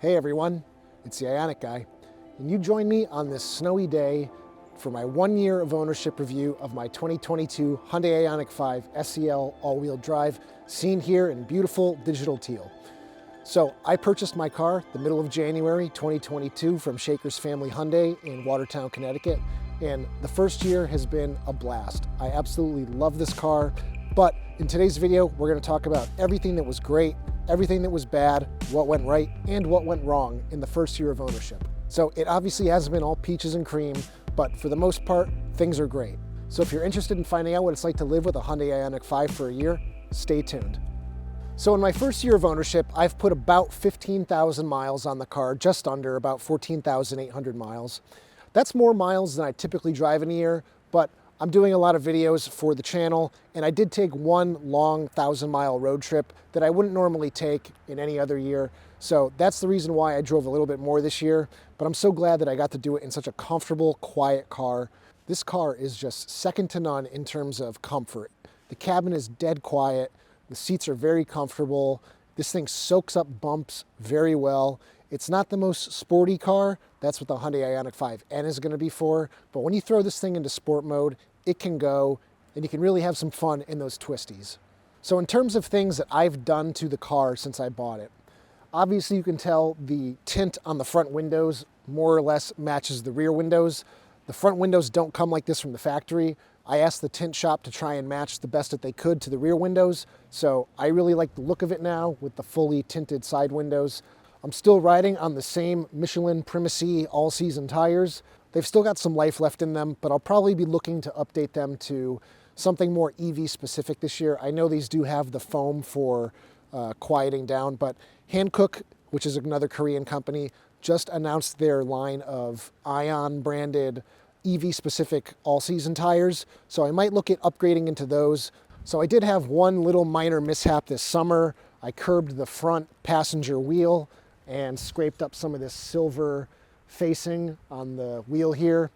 Hey everyone, it's the Ioniq guy, and you join me on this snowy day for my 1 year of ownership review of my 2022 Hyundai Ioniq 5 SEL all-wheel drive, seen here in beautiful digital teal. So I purchased my car the middle of January 2022 from Shaker's Family Hyundai in Watertown, Connecticut, and the first year has been a blast. I absolutely love this car, but in today's video, we're going to talk about everything that was great, everything that was bad, what went right, and what went wrong in the first year of ownership. So it obviously hasn't been all peaches and cream, but for the most part, things are great. So if you're interested in finding out what it's like to live with a Hyundai Ioniq 5 for a year, stay tuned. So in my first year of ownership, I've put about 15,000 miles on the car, just under about 14,800 miles. That's more miles than I typically drive in a year, but I'm doing a lot of videos for the channel, and I did take one long 1,000-mile road trip that I wouldn't normally take in any other year. So that's the reason why I drove a little bit more this year, but I'm so glad that I got to do it in such a comfortable, quiet car. This car is just second to none in terms of comfort. The cabin is dead quiet, the seats are very comfortable, this thing soaks up bumps very well. It's not the most sporty car, that's what the Hyundai Ioniq 5N is going to be for, but when you throw this thing into sport mode, it can go, and you can really have some fun in those twisties. So in terms of things that I've done to the car since I bought it, obviously you can tell the tint on the front windows more or less matches the rear windows. The front windows don't come like this from the factory. I asked the tint shop to try and match the best that they could to the rear windows, so I really like the look of it now with the fully tinted side windows. I'm still riding on the same Michelin Primacy all-season tires. They've still got some life left in them, but I'll probably be looking to update them to something more EV specific this year. I know these do have the foam for quieting down, but Hankook, which is another Korean company, just announced their line of Ion branded EV specific all-season tires, so I might look at upgrading into those. So I did have one little minor mishap this summer. I curbed the front passenger wheel and scraped up some of this silver facing on the wheel here.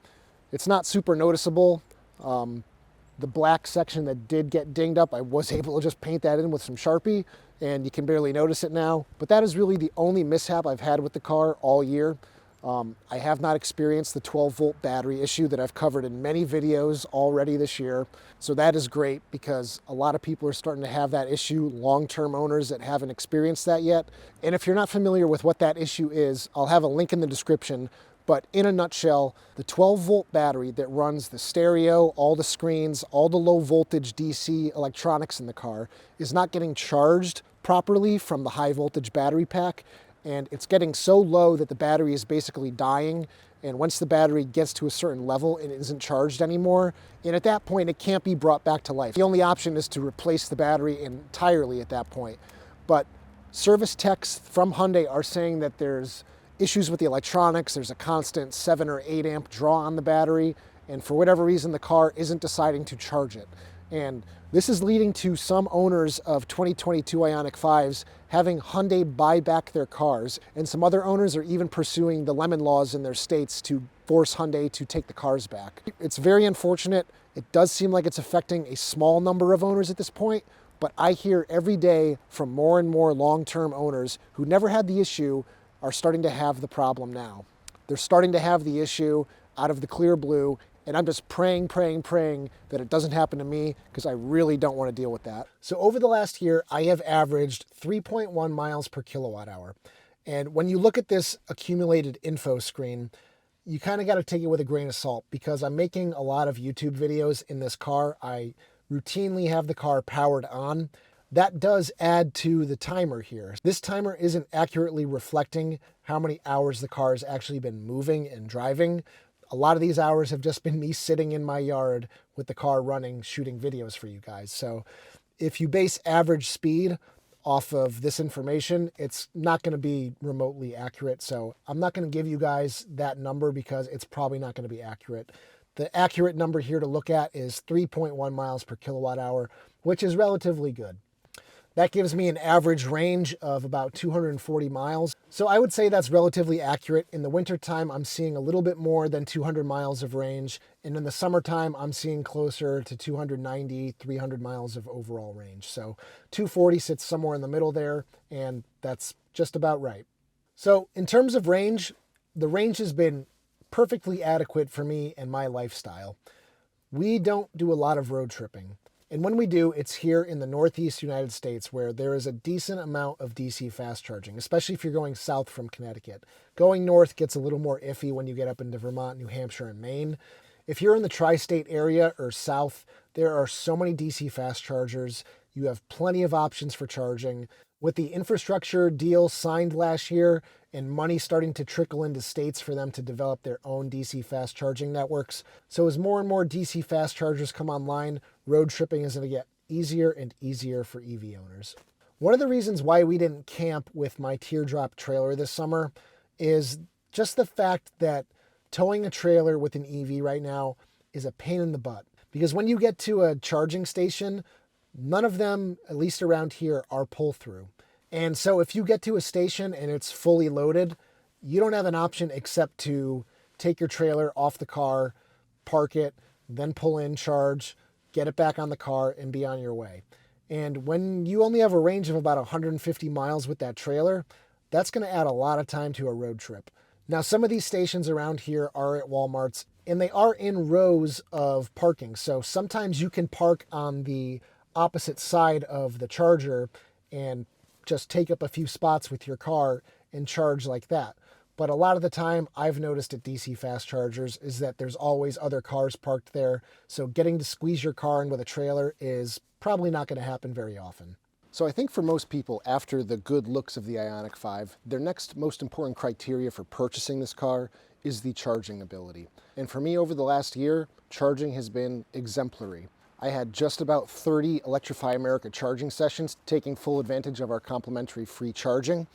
It's not super noticeable. The black section that did get dinged up, I was able to just paint that in with some Sharpie, and you can barely notice it now. But that is really the only mishap I've had with the car all year. I have not experienced the 12-volt battery issue that I've covered in many videos already this year. So that is great because a lot of people are starting to have that issue, long-term owners that haven't experienced that yet. And if you're not familiar with what that issue is, I'll have a link in the description. But in a nutshell, the 12-volt battery that runs the stereo, all the screens, all the low-voltage DC electronics in the car is not getting charged properly from the high-voltage battery pack. And it's getting so low that the battery is basically dying. And once the battery gets to a certain level, it isn't charged anymore. And at that point, it can't be brought back to life. The only option is to replace the battery entirely at that point. But service techs from Hyundai are saying that there's issues with the electronics. There's a constant 7 or 8 amp draw on the battery. And for whatever reason, the car isn't deciding to charge it. And this is leading to some owners of 2022 Ioniq 5s having Hyundai buy back their cars, and some other owners are even pursuing the lemon laws in their states to force Hyundai to take the cars back. It's very unfortunate. It does seem like it's affecting a small number of owners at this point, but I hear every day from more and more long-term owners who never had the issue are starting to have the problem now. They're starting to have the issue out of the clear blue, and I'm just praying that it doesn't happen to me because I really don't want to deal with that. So over the last year, I have averaged 3.1 miles per kilowatt hour. And when you look at this accumulated info screen, you kind of got to take it with a grain of salt because I'm making a lot of YouTube videos in this car. I routinely have the car powered on. That does add to the timer here. This timer isn't accurately reflecting how many hours the car has actually been moving and driving. A lot of these hours have just been me sitting in my yard with the car running, shooting videos for you guys. So if you base average speed off of this information, it's not going to be remotely accurate. So I'm not going to give you guys that number because it's probably not going to be accurate. The accurate number here to look at is 3.1 miles per kilowatt hour, which is relatively good. That gives me an average range of about 240 miles. So I would say that's relatively accurate. In the wintertime, I'm seeing a little bit more than 200 miles of range. And in the summertime, I'm seeing closer to 290, 300 miles of overall range. So 240 sits somewhere in the middle there, and that's just about right. So in terms of range, the range has been perfectly adequate for me and my lifestyle. We don't do a lot of road tripping. And when we do, it's here in the Northeast United States where there is a decent amount of DC fast charging, especially if you're going south from Connecticut. Going north gets a little more iffy when you get up into Vermont, New Hampshire, and Maine. If you're in the tri-state area or south, there are so many DC fast chargers. You have plenty of options for charging. With the infrastructure deal signed last year and money starting to trickle into states for them to develop their own DC fast charging networks, so as more and more DC fast chargers come online, road tripping is going to get easier and easier for EV owners. One of the reasons why we didn't camp with my teardrop trailer this summer is just the fact that towing a trailer with an EV right now is a pain in the butt. Because when you get to a charging station, none of them, at least around here, are pull-through. And so if you get to a station and it's fully loaded, you don't have an option except to take your trailer off the car, park it, then pull in, charge, get it back on the car, and be on your way. And when you only have a range of about 150 miles with that trailer, that's going to add a lot of time to a road trip. Now, some of these stations around here are at Walmarts, and they are in rows of parking. So sometimes you can park on the opposite side of the charger and just take up a few spots with your car and charge like that. But a lot of the time I've noticed at DC fast chargers is that there's always other cars parked there. So getting to squeeze your car in with a trailer is probably not going to happen very often. So I think for most people, after the good looks of the Ioniq 5, their next most important criteria for purchasing this car is the charging ability. And for me, over the last year, charging has been exemplary. I had just about 30 Electrify America charging sessions, taking full advantage of our complimentary free charging.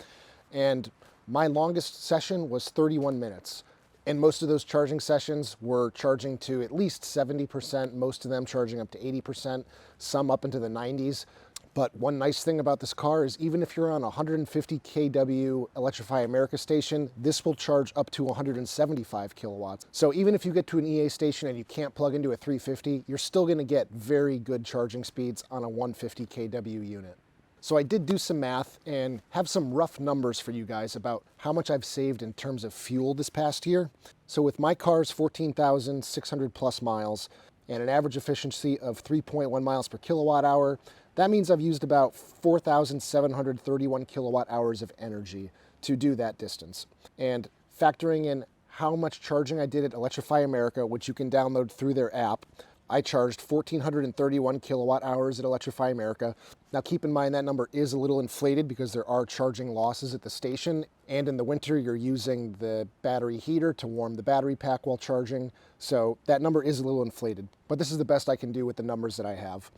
And my longest session was 31 minutes. And most of those charging sessions were charging to at least 70%, most of them charging up to 80%, some up into the 90s. But one nice thing about this car is even if you're on a 150 kW Electrify America station, this will charge up to 175 kilowatts. So even if you get to an EA station and you can't plug into a 350, you're still going to get very good charging speeds on a 150 kW unit. So I did do some math and have some rough numbers for you guys about how much I've saved in terms of fuel this past year. So with my car's 14,600 plus miles and an average efficiency of 3.1 miles per kilowatt hour, that means I've used about 4,731 kilowatt hours of energy to do that distance. And factoring in how much charging I did at Electrify America, which you can download through their app, I charged 1,431 kilowatt hours at Electrify America. Now keep in mind that number is a little inflated because there are charging losses at the station, and in the winter you're using the battery heater to warm the battery pack while charging, so that number is a little inflated. But this is the best I can do with the numbers that I have.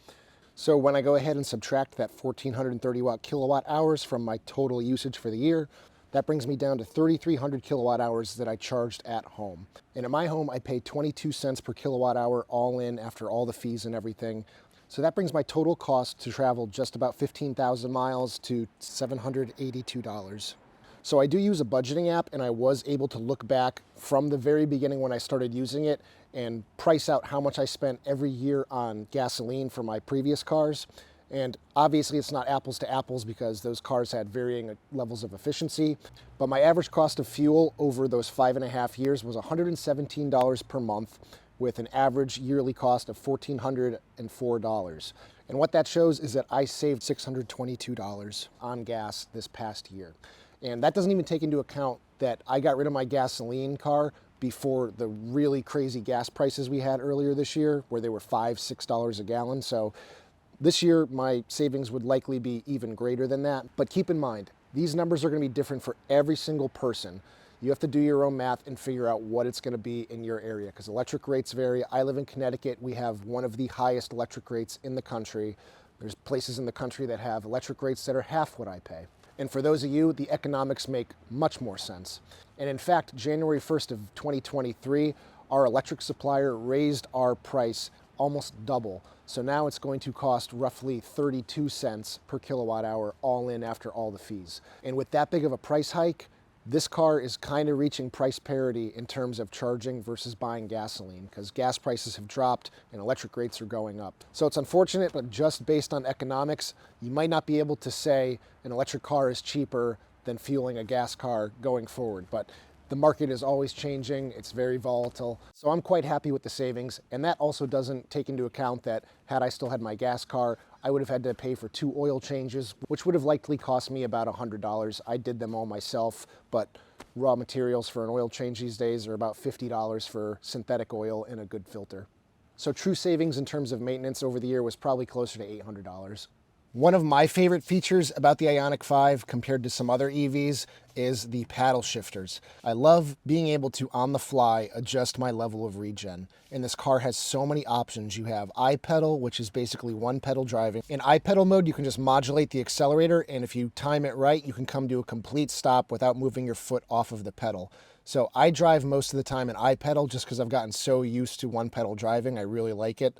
So when I go ahead and subtract that 1,430 kilowatt hours from my total usage for the year, that brings me down to 3,300 kilowatt hours that I charged at home. And at my home, I pay 22 cents per kilowatt hour all in after all the fees and everything. So that brings my total cost to travel just about 15,000 miles to $782. So I do use a budgeting app, and I was able to look back from the very beginning when I started using it and price out how much I spent every year on gasoline for my previous cars. And obviously it's not apples to apples because those cars had varying levels of efficiency, but my average cost of fuel over those 5.5 years was $117 per month with an average yearly cost of $1,404. And what that shows is that I saved $622 on gas this past year. And that doesn't even take into account that I got rid of my gasoline car before the really crazy gas prices we had earlier this year, where they were $5, $6 a gallon. So this year, my savings would likely be even greater than that. But keep in mind, these numbers are going to be different for every single person. You have to do your own math and figure out what it's going to be in your area, because electric rates vary. I live in Connecticut. We have one of the highest electric rates in the country. There's places in the country that have electric rates that are half what I pay. And for those of you, the economics make much more sense. And in fact, January 1st of 2023, our electric supplier raised our price almost double. So now it's going to cost roughly 32 cents per kilowatt hour all in after all the fees. And with that big of a price hike, this car is kind of reaching price parity in terms of charging versus buying gasoline, because gas prices have dropped and electric rates are going up. So it's unfortunate, but just based on economics, you might not be able to say an electric car is cheaper than fueling a gas car going forward. But the market is always changing, it's very volatile. So I'm quite happy with the savings, and that also doesn't take into account that had I still had my gas car, I would have had to pay for 2 oil changes, which would have likely cost me about $100. I did them all myself, but raw materials for an oil change these days are about $50 for synthetic oil and a good filter. So true savings in terms of maintenance over the year was probably closer to $800. One of my favorite features about the Ioniq 5 compared to some other EVs is the paddle shifters. I love being able to, on the fly, adjust my level of regen. And this car has so many options. You have I-pedal, which is basically one pedal driving. In I-pedal mode, you can just modulate the accelerator, and if you time it right, you can come to a complete stop without moving your foot off of the pedal. So I drive most of the time in I-pedal just because I've gotten so used to one pedal driving. I really like it.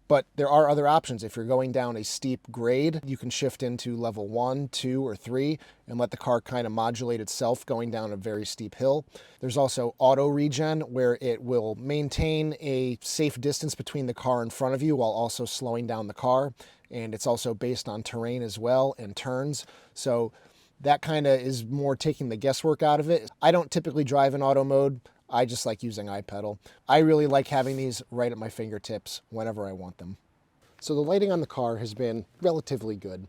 But there are other options. If you're going down a steep grade, you can shift into level 1, 2, or 3 and let the car kind of modulate itself going down a very steep hill. There's also auto regen, where it will maintain a safe distance between the car in front of you while also slowing down the car. And it's also based on terrain as well and turns. So that kind of is more taking the guesswork out of it. I don't typically drive in auto mode. I just like using I-pedal. I really like having these right at my fingertips whenever I want them. So the lighting on the car has been relatively good.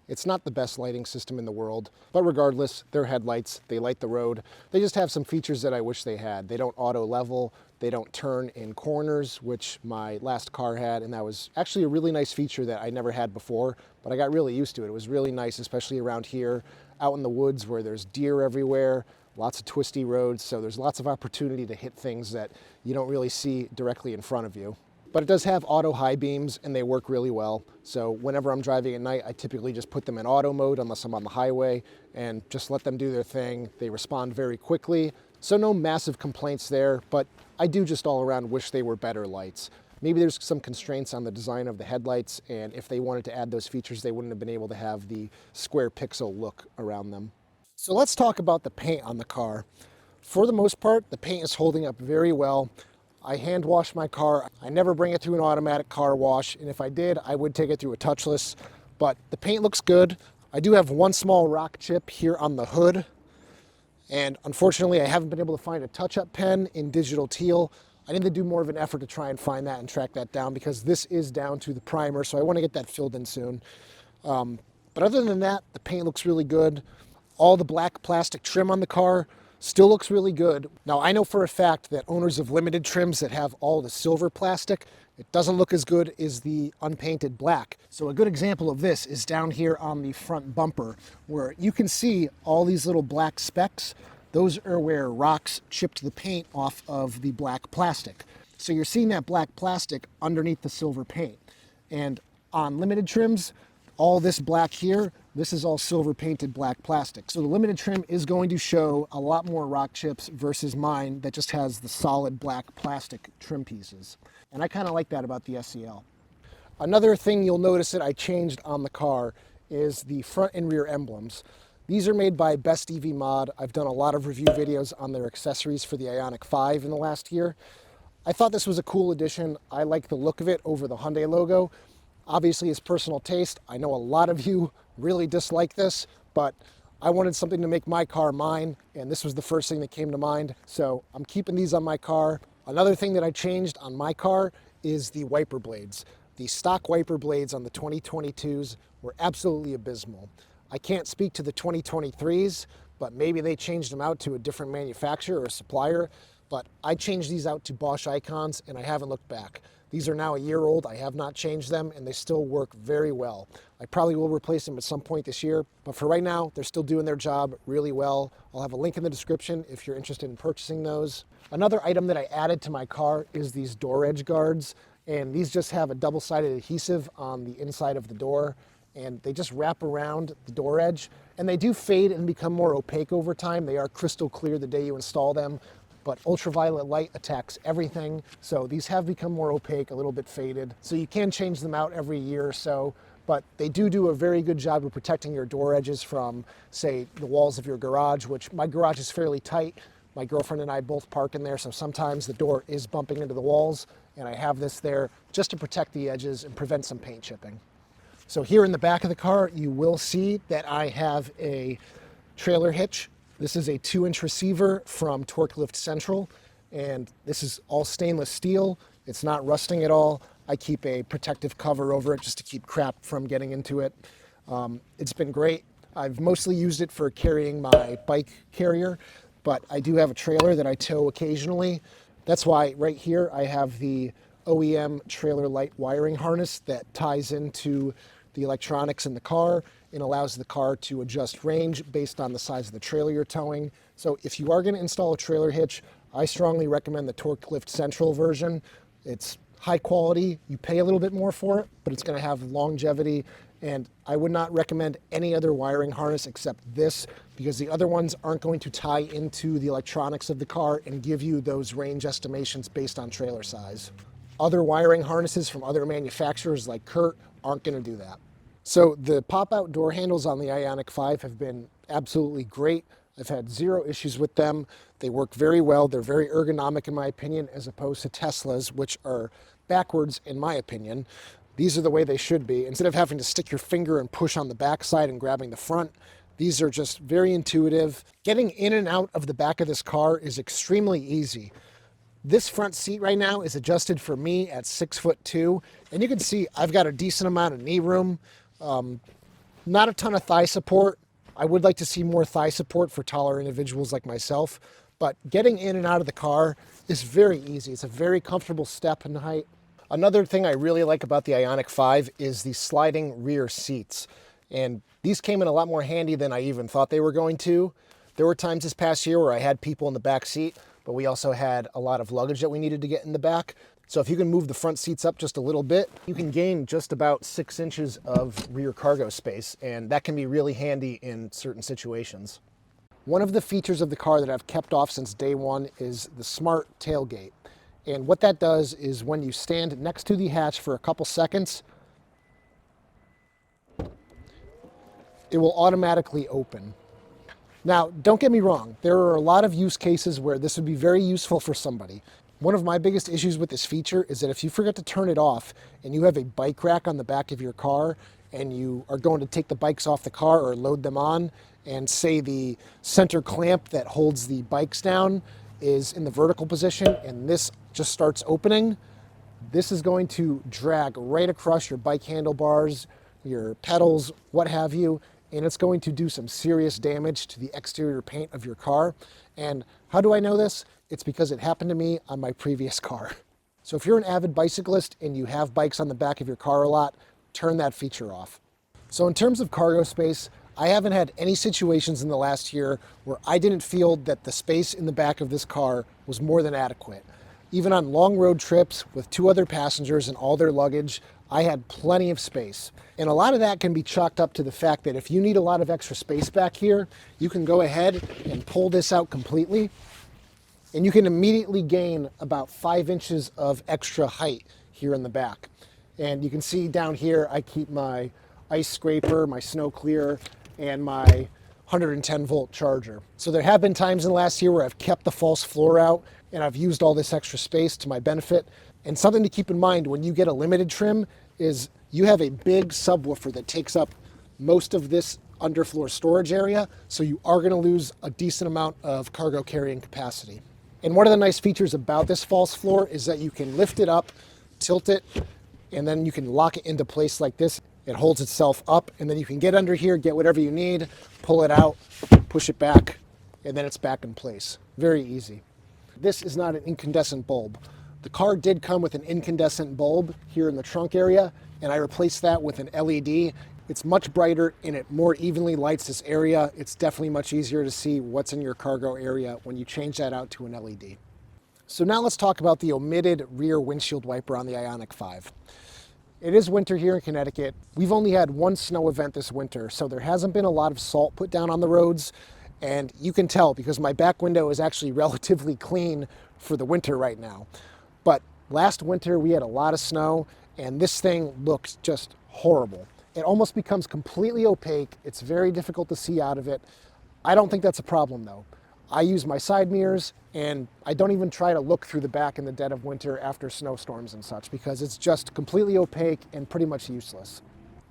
It's not the best lighting system in the world, but regardless, they're headlights, they light the road. They just have some features that I wish they had. They don't auto level, they don't turn in corners, which my last car had, and that was actually a really nice feature that I never had before, but I got really used to it. It was really nice, especially around here, out in the woods where there's deer everywhere, lots of twisty roads, so there's lots of opportunity to hit things that you don't really see directly in front of you. But it does have auto high beams, and they work really well. So whenever I'm driving at night, I typically just put them in auto mode unless I'm on the highway and just let them do their thing. They respond very quickly. So no massive complaints there, but I do just all around wish they were better lights. Maybe there's some constraints on the design of the headlights, and if they wanted to add those features, they wouldn't have been able to have the square pixel look around them. So let's talk about the paint on the car. For the most part, the paint is holding up very well. I hand wash my car. I never bring it through an automatic car wash, and if I did, I would take it through a touchless, but the paint looks good. I do have one small rock chip here on the hood, and unfortunately I haven't been able to find a touch-up pen in digital teal. I need to do more of an effort to try and find that and track that down, because this is down to the primer, so I want to get that filled in soon. But other than that, the paint looks really good. All the black plastic trim on the car still looks really good. Now, I know for a fact that owners of limited trims that have all the silver plastic, it doesn't look as good as the unpainted black. So a good example of this is down here on the front bumper, where you can see all these little black specks. Those are where rocks chipped the paint off of the black plastic. So you're seeing that black plastic underneath the silver paint. And on limited trims, all this black here, this is all silver painted black plastic. So the limited trim is going to show a lot more rock chips versus mine that just has the solid black plastic trim pieces. And I kind of like that about the SEL. Another thing you'll notice that I changed on the car is the front and rear emblems. These are made by Best EV Mod. I've done a lot of review videos on their accessories for the Ioniq 5 in the last year. I thought this was a cool addition. I like the look of it over the Hyundai logo. Obviously, it's personal taste. I know a lot of you really dislike this, but I wanted something to make my car mine, and this was the first thing that came to mind. So I'm keeping these on my car. Another thing that I changed on my car is the wiper blades. The stock wiper blades on the 2022s were absolutely abysmal. I can't speak to the 2023s, but maybe they changed them out to a different manufacturer or supplier. But I changed these out to Bosch Icons, and I haven't looked back. These are now a year old. I have not changed them, and they still work very well. I probably will replace them at some point this year, but for right now, they're still doing their job really well. I'll have a link in the description if you're interested in purchasing those. Another item that I added to my car is these door edge guards, and these just have a double-sided adhesive on the inside of the door, and they just wrap around the door edge, and they do fade and become more opaque over time. They are crystal clear the day you install them, but ultraviolet light attacks everything. So these have become more opaque, a little bit faded. So you can change them out every year or so, but they do a very good job of protecting your door edges from, say, the walls of your garage, which my garage is fairly tight. My girlfriend and I both park in there, so sometimes the door is bumping into the walls, and I have this there just to protect the edges and prevent some paint chipping. So here in the back of the car, you will see that I have a trailer hitch. This is a 2-inch receiver from Torque Lift Central, and this is all stainless steel. It's not rusting at all. I keep a protective cover over it just to keep crap from getting into it. It's been great. I've mostly used it for carrying my bike carrier, but I do have a trailer that I tow occasionally. That's why right here I have the OEM trailer light wiring harness that ties into the electronics in the car and allows the car to adjust range based on the size of the trailer you're towing. So if you are going to install a trailer hitch, I strongly recommend the Torque Lift Central version. It's high quality, you pay a little bit more for it, but it's going to have longevity, and I would not recommend any other wiring harness except this, because the other ones aren't going to tie into the electronics of the car and give you those range estimations based on trailer size. Other wiring harnesses from other manufacturers like Kurt aren't going to do that. So the pop-out door handles on the Ioniq 5 have been absolutely great. I've had zero issues with them. They work very well. They're very ergonomic in my opinion, as opposed to Tesla's, which are backwards in my opinion. These are the way they should be. Instead of having to stick your finger and push on the back side and grabbing the front, these are just very intuitive. Getting in and out of the back of this car is extremely easy. This front seat right now is adjusted for me at 6'2", and you can see I've got a decent amount of knee room. Not a ton of thigh support. I would like to see more thigh support for taller individuals like myself, but getting in and out of the car is very easy. It's a very comfortable step in height. Another thing I really like about the Ioniq 5 is the sliding rear seats, and these came in a lot more handy than I even thought they were going to. There were times this past year where I had people in the back seat, but we also had a lot of luggage that we needed to get in the back. So if you can move the front seats up just a little bit, you can gain just about 6 inches of rear cargo space, and that can be really handy in certain situations. One of the features of the car that I've kept off since day one is the smart tailgate. And what that does is when you stand next to the hatch for a couple seconds, it will automatically open. Now, don't get me wrong, there are a lot of use cases where this would be very useful for somebody. One of my biggest issues with this feature is that if you forget to turn it off and you have a bike rack on the back of your car and you are going to take the bikes off the car or load them on, and say the center clamp that holds the bikes down is in the vertical position and this just starts opening, this is going to drag right across your bike handlebars, your pedals, what have you, and it's going to do some serious damage to the exterior paint of your car. And how do I know this? It's because it happened to me on my previous car. So if you're an avid bicyclist and you have bikes on the back of your car a lot, turn that feature off. So in terms of cargo space, I haven't had any situations in the last year where I didn't feel that the space in the back of this car was more than adequate. Even on long road trips with 2 other passengers and all their luggage, I had plenty of space. And a lot of that can be chalked up to the fact that if you need a lot of extra space back here, you can go ahead and pull this out completely, and you can immediately gain about 5 inches of extra height here in the back. And you can see down here, I keep my ice scraper, my snow clear, and my 110 volt charger. So there have been times in the last year where I've kept the false floor out and I've used all this extra space to my benefit. And something to keep in mind when you get a limited trim is you have a big subwoofer that takes up most of this underfloor storage area, so you are going to lose a decent amount of cargo carrying capacity. And one of the nice features about this false floor is that you can lift it up, tilt it, and then you can lock it into place like this. It holds itself up, and then you can get under here, get whatever you need, pull it out, push it back, and then it's back in place. Very easy. This is not an incandescent bulb. The car did come with an incandescent bulb here in the trunk area, and I replaced that with an LED. It's much brighter and it more evenly lights this area. It's definitely much easier to see what's in your cargo area when you change that out to an LED. So now let's talk about the omitted rear windshield wiper on the Ioniq 5. It is winter here in Connecticut. We've only had one snow event this winter, so there hasn't been a lot of salt put down on the roads, and you can tell because my back window is actually relatively clean for the winter right now. But last winter we had a lot of snow, and this thing looks just horrible. It almost becomes completely opaque. It's very difficult to see out of it. I don't think that's a problem though. I use my side mirrors, and I don't even try to look through the back in the dead of winter after snowstorms and such, because it's just completely opaque and pretty much useless.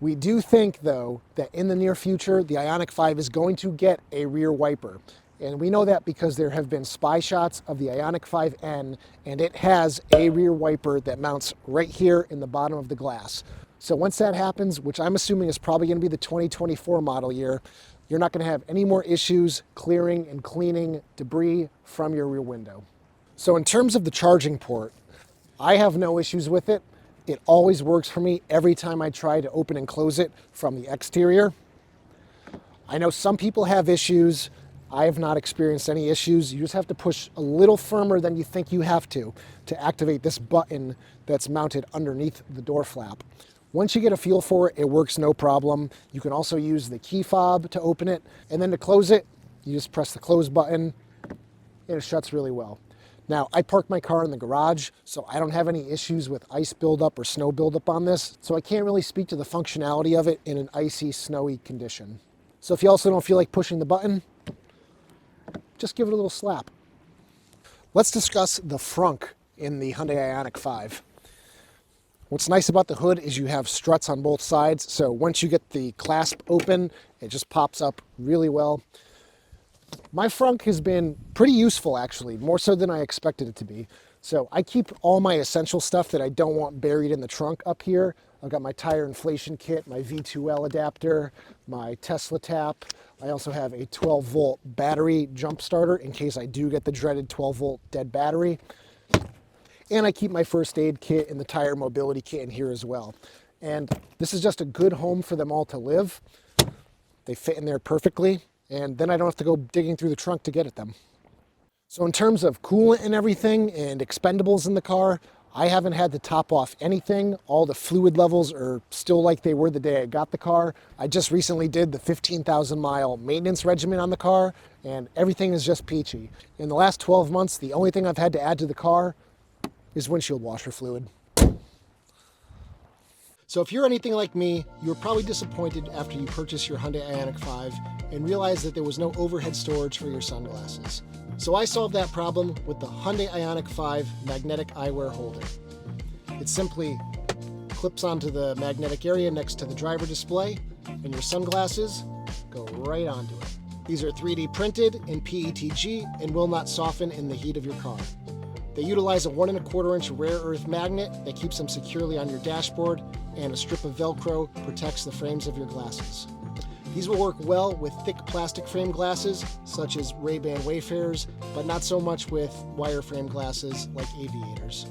We do think, though, that in the near future, the Ioniq 5 is going to get a rear wiper. And we know that because there have been spy shots of the Ioniq 5N, and it has a rear wiper that mounts right here in the bottom of the glass. So once that happens, which I'm assuming is probably going to be the 2024 model year, you're not going to have any more issues clearing and cleaning debris from your rear window. So in terms of the charging port, I have no issues with it. It always works for me every time I try to open and close it from the exterior. I know some people have issues. I have not experienced any issues. You just have to push a little firmer than you think you have to activate this button that's mounted underneath the door flap. Once you get a feel for it, it works no problem. You can also use the key fob to open it, and then to close it, you just press the close button, and it shuts really well. Now, I parked my car in the garage, so I don't have any issues with ice buildup or snow buildup on this, so I can't really speak to the functionality of it in an icy, snowy condition. So if you also don't feel like pushing the button, just give it a little slap. Let's discuss the frunk in the Hyundai Ioniq 5. What's nice about the hood is you have struts on both sides, so once you get the clasp open, it just pops up really well. My frunk has been pretty useful, actually, more so than I expected it to be. So I keep all my essential stuff that I don't want buried in the trunk up here. I've got my tire inflation kit, my V2L adapter, my Tesla tap. I also have a 12-volt battery jump starter in case I do get the dreaded 12-volt dead battery. And I keep my first aid kit and the tire mobility kit in here as well. And this is just a good home for them all to live. They fit in there perfectly. And then I don't have to go digging through the trunk to get at them. So in terms of coolant and everything and expendables in the car, I haven't had to top off anything. All the fluid levels are still like they were the day I got the car. I just recently did the 15,000 mile maintenance regimen on the car, and everything is just peachy. In the last 12 months, the only thing I've had to add to the car is windshield washer fluid. So if you're anything like me, you were probably disappointed after you purchased your Hyundai Ioniq 5 and realized that there was no overhead storage for your sunglasses. So I solved that problem with the Hyundai Ioniq 5 magnetic eyewear holder. It simply clips onto the magnetic area next to the driver display, and your sunglasses go right onto it. These are 3D printed in PETG and will not soften in the heat of your car. They utilize a 1 1/4 inch rare earth magnet that keeps them securely on your dashboard, and a strip of Velcro protects the frames of your glasses. These will work well with thick plastic frame glasses, such as Ray-Ban Wayfarers, but not so much with wireframe glasses like aviators.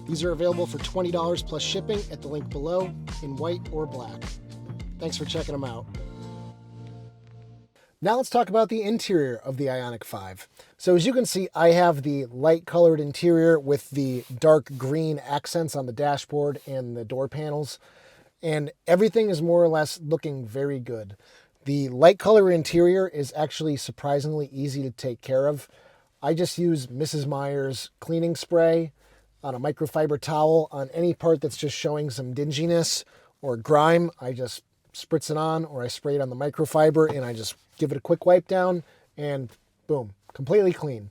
These are available for $20 plus shipping at the link below in white or black. Thanks for checking them out. Now let's talk about the interior of the Ioniq 5. So as you can see, I have the light colored interior with the dark green accents on the dashboard and the door panels. And everything is more or less looking very good. The light color interior is actually surprisingly easy to take care of. I just use Mrs. Meyer's cleaning spray on a microfiber towel on any part that's just showing some dinginess or grime. I just spritz it on, or I spray it on the microfiber and I just give it a quick wipe down and boom, completely clean.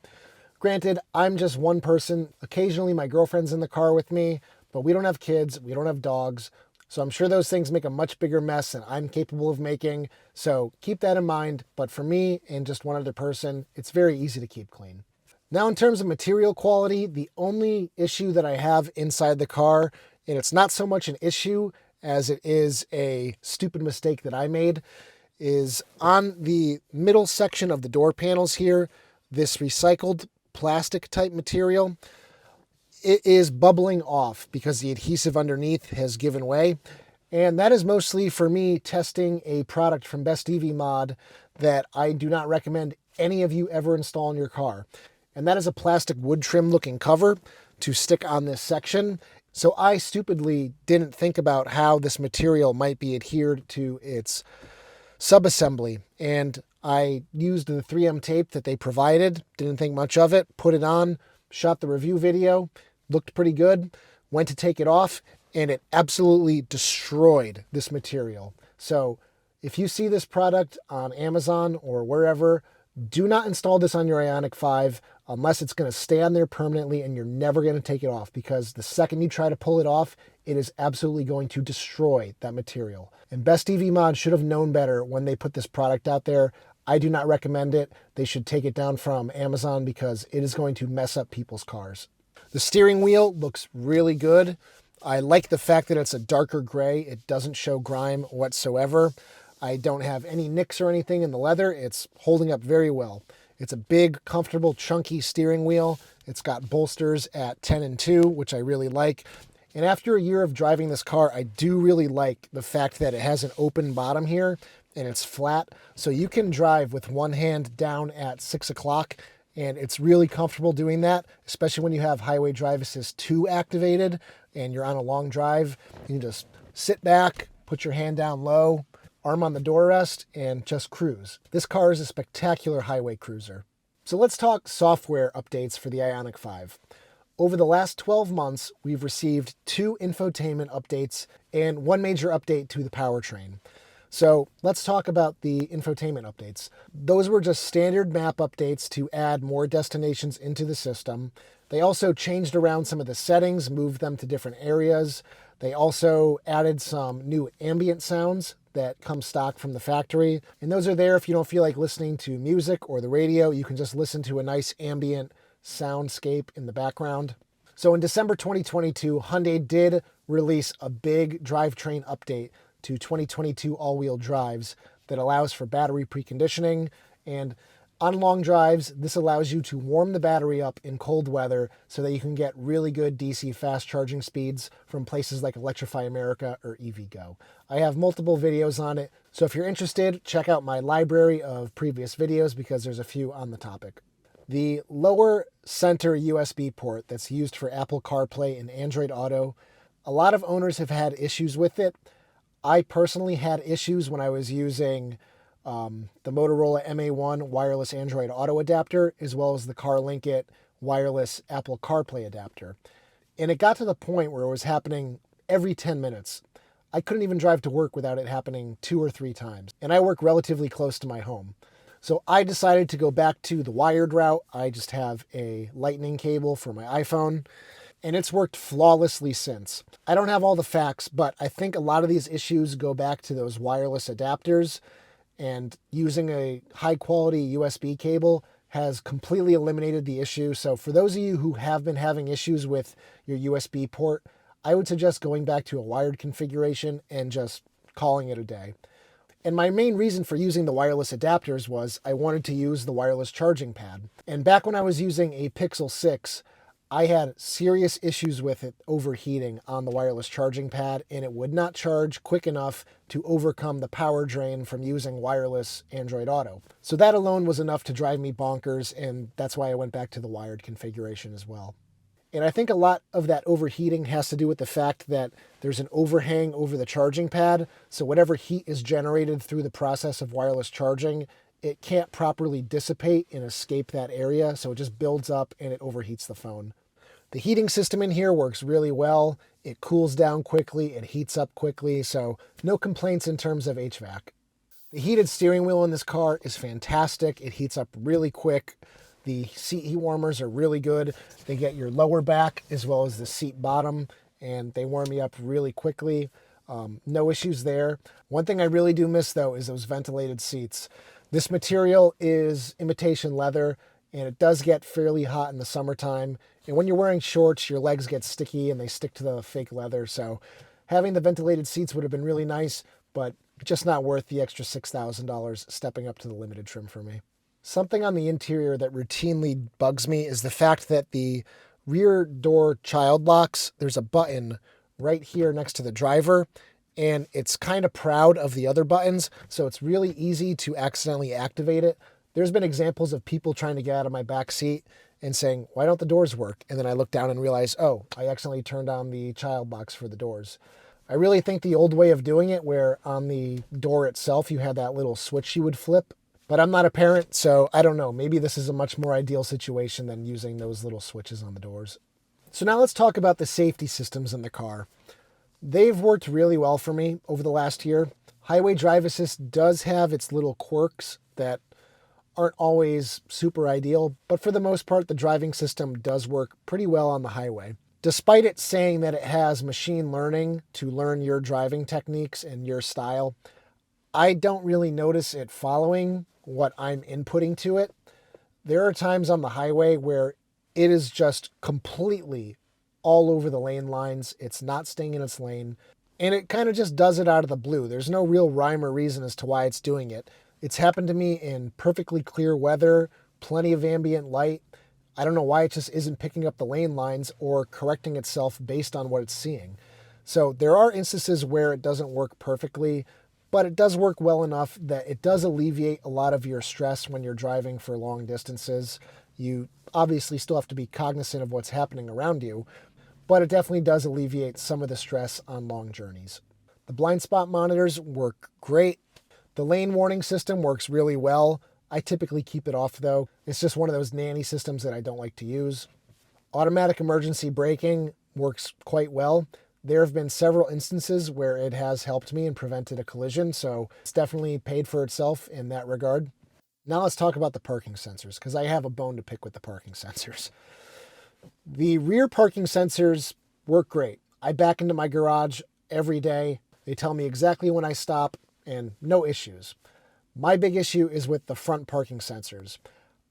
Granted, I'm just one person. Occasionally my girlfriend's in the car with me, but we don't have kids, we don't have dogs. So I'm sure those things make a much bigger mess than I'm capable of making. So keep that in mind. But for me and just one other person, it's very easy to keep clean. Now in terms of material quality, the only issue that I have inside the car, and it's not so much an issue as it is a stupid mistake that I made, is on the middle section of the door panels here, this recycled plastic type material, it is bubbling off because the adhesive underneath has given way. And that is mostly for me testing a product from Best EV Mod that I do not recommend any of you ever install in your car. And that is a plastic wood trim looking cover to stick on this section. So I stupidly didn't think about how this material might be adhered to its subassembly. And I used the 3M tape that they provided, didn't think much of it, put it on, shot the review video, looked pretty good, went to take it off, and it absolutely destroyed this material. So if you see this product on Amazon or wherever, Do not install this on your Ioniq 5 unless it's going to stay on there permanently and you're never going to take it off, because the second you try to pull it off, it is absolutely going to destroy that material. And Best EV Mod should have known better when they put this product out there. I do not recommend it. They should take it down from Amazon because it is going to mess up people's cars. The steering wheel looks really good. I like the fact that it's a darker gray. It doesn't show grime whatsoever. I don't have any nicks or anything in the leather. It's holding up very well. It's a big, comfortable, chunky steering wheel. It's got bolsters at 10 and 2, which I really like. And after a year of driving this car, I do really like the fact that it has an open bottom here and it's flat. So you can drive with one hand down at 6 o'clock, and it's really comfortable doing that, especially when you have Highway Drive Assist 2 activated and you're on a long drive. You can just sit back, put your hand down low, arm on the door rest, and just cruise. This car is a spectacular highway cruiser. So let's talk software updates for the Ioniq 5. Over the last 12 months, we've received 2 infotainment updates and 1 major update to the powertrain. So let's talk about the infotainment updates. Those were just standard map updates to add more destinations into the system. They also changed around some of the settings, moved them to different areas. They also added some new ambient sounds that come stock from the factory. And those are there if you don't feel like listening to music or the radio. You can just listen to a nice ambient soundscape in the background. So in December 2022, Hyundai did release a big drivetrain update to 2022 all-wheel drives that allows for battery preconditioning. And on long drives, this allows you to warm the battery up in cold weather so that you can get really good DC fast charging speeds from places like Electrify America or EVgo. I have multiple videos on it, so if you're interested, check out my library of previous videos because there's a few on the topic. The lower center USB port that's used for Apple CarPlay and Android Auto, a lot of owners have had issues with it. I personally had issues when I was using the Motorola MA1 wireless Android Auto adapter, as well as the CarLinkit wireless Apple CarPlay adapter. And it got to the point where it was happening every 10 minutes. I couldn't even drive to work without it happening 2 or 3 times. And I work relatively close to my home. So I decided to go back to the wired route. I just have a lightning cable for my iPhone, and it's worked flawlessly since. I don't have all the facts, but I think a lot of these issues go back to those wireless adapters, and using a high quality USB cable has completely eliminated the issue. So for those of you who have been having issues with your USB port, I would suggest going back to a wired configuration and just calling it a day. And my main reason for using the wireless adapters was I wanted to use the wireless charging pad. And back when I was using a Pixel 6, I had serious issues with it overheating on the wireless charging pad, and it would not charge quick enough to overcome the power drain from using wireless Android Auto. So that alone was enough to drive me bonkers, and that's why I went back to the wired configuration as well. And I think a lot of that overheating has to do with the fact that there's an overhang over the charging pad, so whatever heat is generated through the process of wireless charging, it can't properly dissipate and escape that area, so it just builds up and it overheats the phone. The heating system in here works really well. It cools down quickly, it heats up quickly, so no complaints in terms of HVAC. The heated steering wheel in this car is fantastic. It heats up really quick. The seat heat warmers are really good. They get your lower back as well as the seat bottom, and they warm you up really quickly. No issues there. One thing I really do miss, though, is those ventilated seats. This material is imitation leather, and it does get fairly hot in the summertime. And when you're wearing shorts, your legs get sticky and they stick to the fake leather. So having the ventilated seats would have been really nice, but just not worth the extra $6,000 stepping up to the limited trim for me. Something on the interior that routinely bugs me is the fact that the rear door child locks, there's a button right here next to the driver, and it's kind of proud of the other buttons, so it's really easy to accidentally activate it. There's been examples of people trying to get out of my back seat and saying, why don't the doors work? And then I look down and realize, oh, I accidentally turned on the child locks for the doors. I really think the old way of doing it, where on the door itself you had that little switch you would flip, but I'm not a parent, so I don't know. Maybe this is a much more ideal situation than using those little switches on the doors. So now let's talk about the safety systems in the car. They've worked really well for me over the last year. Highway Drive Assist does have its little quirks that aren't always super ideal, but for the most part, the driving system does work pretty well on the highway. Despite it saying that it has machine learning to learn your driving techniques and your style, I don't really notice it following what I'm inputting to it. There are times on the highway where it is just completely all over the lane lines. It's not staying in its lane. And it kind of just does it out of the blue. There's no real rhyme or reason as to why it's doing it. It's happened to me in perfectly clear weather, plenty of ambient light. I don't know why it just isn't picking up the lane lines or correcting itself based on what it's seeing. So there are instances where it doesn't work perfectly, but it does work well enough that it does alleviate a lot of your stress when you're driving for long distances. You obviously still have to be cognizant of what's happening around you, but it definitely does alleviate some of the stress on long journeys. The blind spot monitors work great. The lane warning system works really well. I typically keep it off though. It's just one of those nanny systems that I don't like to use. Automatic emergency braking works quite well. There have been several instances where it has helped me and prevented a collision, so it's definitely paid for itself in that regard. Now let's talk about the parking sensors, because I have a bone to pick with the parking sensors. The rear parking sensors work great. I back into my garage every day. They tell me exactly when I stop and no issues. My big issue is with the front parking sensors.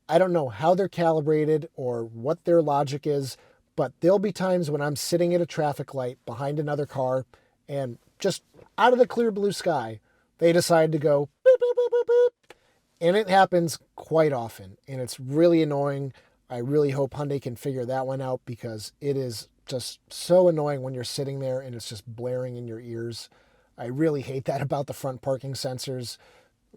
I don't know how they're calibrated or what their logic is, but there'll be times when I'm sitting at a traffic light behind another car and just out of the clear blue sky, they decide to go beep, beep, beep, beep, beep. And it happens quite often, and it's really annoying. I really hope Hyundai can figure that one out, because it is just so annoying when you're sitting there and it's just blaring in your ears. I really hate that about the front parking sensors.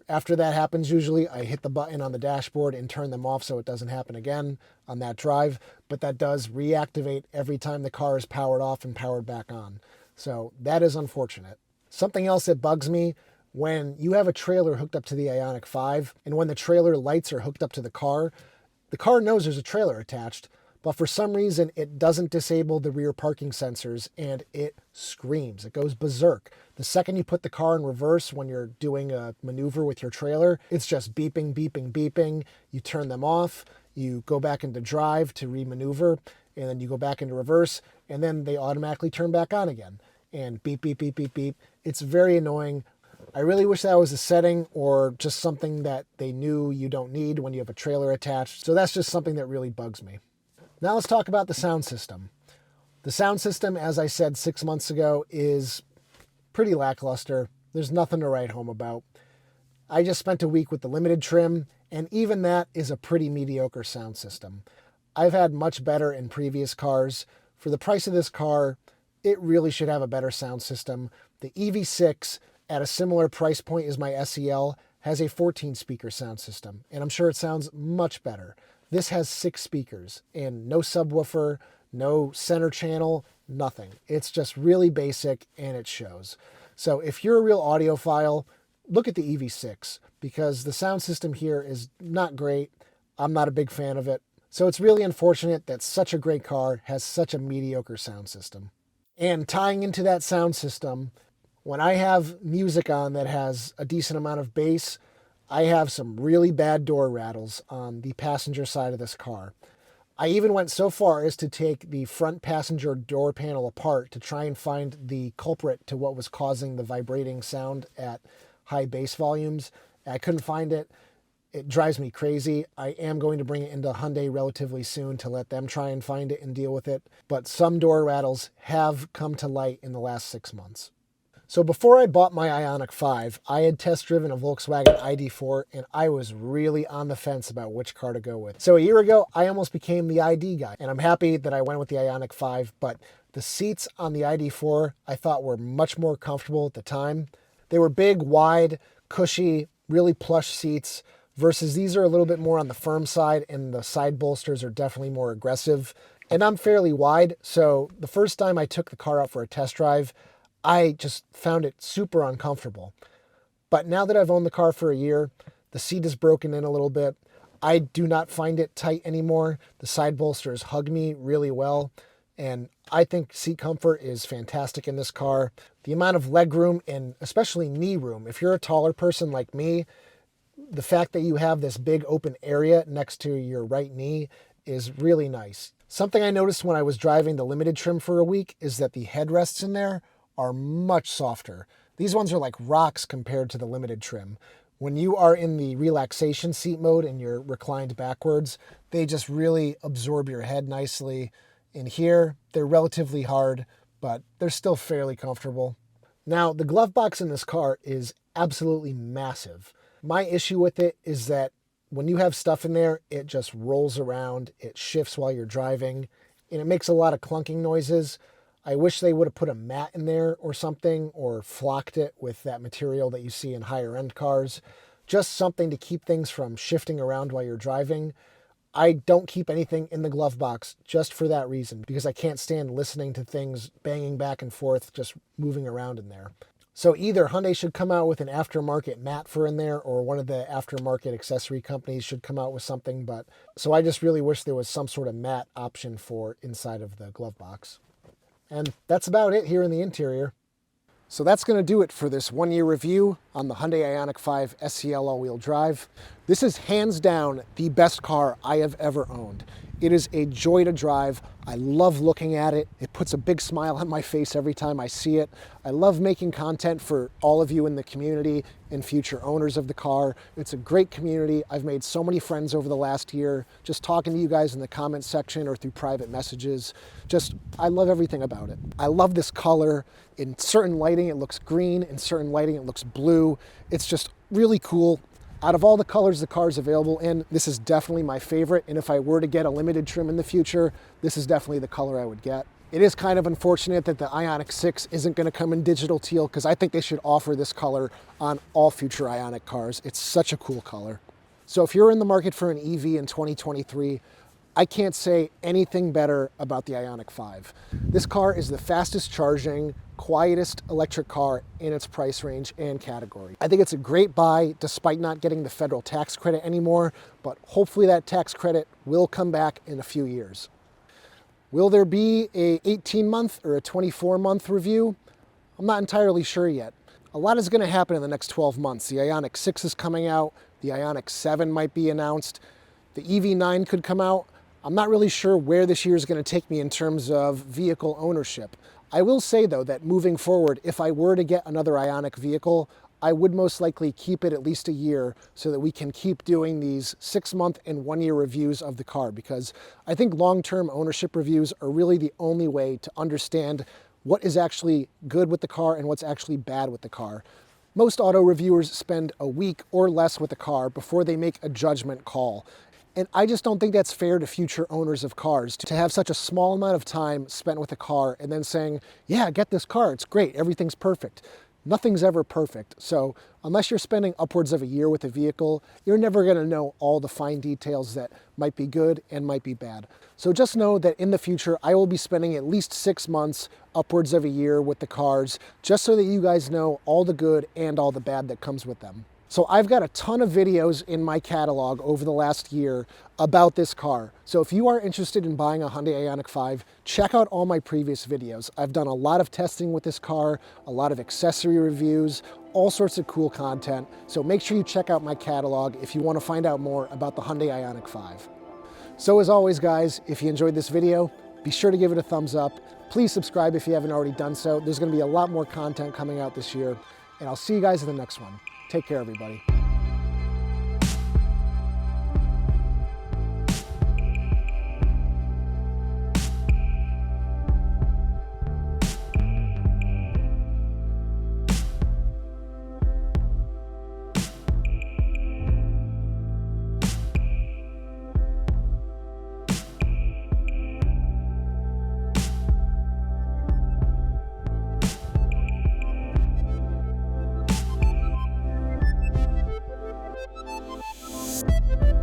After that happens, usually I hit the button on the dashboard and turn them off so it doesn't happen again on that drive, but that does reactivate every time the car is powered off and powered back on. So that is unfortunate. Something else that bugs me, when you have a trailer hooked up to the Ioniq 5, and when the trailer lights are hooked up to the car knows there's a trailer attached, but for some reason it doesn't disable the rear parking sensors and it screams. It goes berserk. The second you put the car in reverse when you're doing a maneuver with your trailer, it's just beeping, beeping, beeping. You turn them off, you go back into drive to remaneuver, and then you go back into reverse, and then they automatically turn back on again. And beep, beep, beep, beep, beep. It's very annoying. I really wish that was a setting or just something that they knew you don't need when you have a trailer attached. So that's just something that really bugs me. Now let's talk about the sound system. The sound system, as I said 6 months ago, is pretty lackluster. There's nothing to write home about. I just spent a week with the limited trim, and even that is a pretty mediocre sound system. I've had much better in previous cars. For the price of this car, it really should have a better sound system. The EV6, at a similar price point as my SEL, has a 14-speaker sound system, and I'm sure it sounds much better. This has 6 speakers and no subwoofer, no center channel, nothing. It's just really basic, and it shows. So if you're a real audiophile, look at the EV6, because the sound system here is not great. I'm not a big fan of it. So it's really unfortunate that such a great car has such a mediocre sound system. And tying into that sound system, when I have music on that has a decent amount of bass, I have some really bad door rattles on the passenger side of this car. I even went so far as to take the front passenger door panel apart to try and find the culprit to what was causing the vibrating sound at high bass volumes. I couldn't find it. It drives me crazy. I am going to bring it into Hyundai relatively soon to let them try and find it and deal with it. But some door rattles have come to light in the last 6 months. So before I bought my Ioniq 5, I had test driven a Volkswagen ID4, and I was really on the fence about which car to go with. So a year ago, I almost became the ID guy, and I'm happy that I went with the Ioniq 5, but the seats on the ID4 I thought were much more comfortable at the time. They were big, wide, cushy, really plush seats, versus these are a little bit more on the firm side, and the side bolsters are definitely more aggressive. And I'm fairly wide, so the first time I took the car out for a test drive, I just found it super uncomfortable. But now that I've owned the car for a year, the seat is broken in a little bit. I do not find it tight anymore. The side bolsters hug me really well, and I think seat comfort is fantastic in this car. The amount of leg room and especially knee room, if you're a taller person like me, the fact that you have this big open area next to your right knee is really nice. Something I noticed when I was driving the limited trim for a week is that the headrests in there are much softer. These ones are like rocks compared to the limited trim. When you are in the relaxation seat mode and you're reclined backwards, they just really absorb your head nicely. In here, they're relatively hard, but they're still fairly comfortable. Now, the glove box in this car is absolutely massive. My issue with it is that when you have stuff in there, it just rolls around, it shifts while you're driving, and it makes a lot of clunking noises. I wish they would have put a mat in there or something, or flocked it with that material that you see in higher end cars. Just something to keep things from shifting around while you're driving. I don't keep anything in the glove box just for that reason, because I can't stand listening to things banging back and forth, just moving around in there. So either Hyundai should come out with an aftermarket mat for in there, or one of the aftermarket accessory companies should come out with something. So I just really wish there was some sort of mat option for inside of the glove box. And that's about it here in the interior. So that's going to do it for this one-year review on the Hyundai Ioniq 5 SEL all-wheel drive. This is hands down the best car I have ever owned. It is a joy to drive. I love looking at it. It puts a big smile on my face every time I see it. I love making content for all of you in the community and future owners of the car. It's a great community. I've made so many friends over the last year, just talking to you guys in the comment section or through private messages. I love everything about it. I love this color. In certain lighting, it looks green. In certain lighting, it looks blue. It's just really cool. Out of all the colors the car is available in, this is definitely my favorite. And if I were to get a limited trim in the future, this is definitely the color I would get. It is kind of unfortunate that the Ioniq 6 isn't going to come in digital teal, because I think they should offer this color on all future Ioniq cars. It's such a cool color. So if you're in the market for an EV in 2023, I can't say anything better about the Ioniq 5. This car is the fastest charging, quietest electric car in its price range and category. I think it's a great buy despite not getting the federal tax credit anymore, but hopefully that tax credit will come back in a few years. Will there be a 18-month or a 24-month review? I'm not entirely sure yet. A lot is going to happen in the next 12 months. The Ioniq 6 is coming out. The Ioniq 7 might be announced. The EV9 could come out. I'm not really sure where this year is going to take me in terms of vehicle ownership. I will say, though, that moving forward, if I were to get another Ioniq vehicle, I would most likely keep it at least a year so that we can keep doing these 6-month and 1-year reviews of the car, because I think long-term ownership reviews are really the only way to understand what is actually good with the car and what's actually bad with the car. Most auto reviewers spend a week or less with the car before they make a judgment call. And I just don't think that's fair to future owners of cars to have such a small amount of time spent with a car and then saying, yeah, get this car, it's great, everything's perfect. Nothing's ever perfect. So unless you're spending upwards of a year with a vehicle, you're never going to know all the fine details that might be good and might be bad. So just know that in the future, I will be spending at least 6 months, upwards of a year with the cars, just so that you guys know all the good and all the bad that comes with them. So I've got a ton of videos in my catalog over the last year about this car. So if you are interested in buying a Hyundai Ioniq 5, check out all my previous videos. I've done a lot of testing with this car, a lot of accessory reviews, all sorts of cool content. So make sure you check out my catalog if you want to find out more about the Hyundai Ioniq 5. So as always, guys, if you enjoyed this video, be sure to give it a thumbs up. Please subscribe if you haven't already done so. There's going to be a lot more content coming out this year, and I'll see you guys in the next one. Take care, everybody.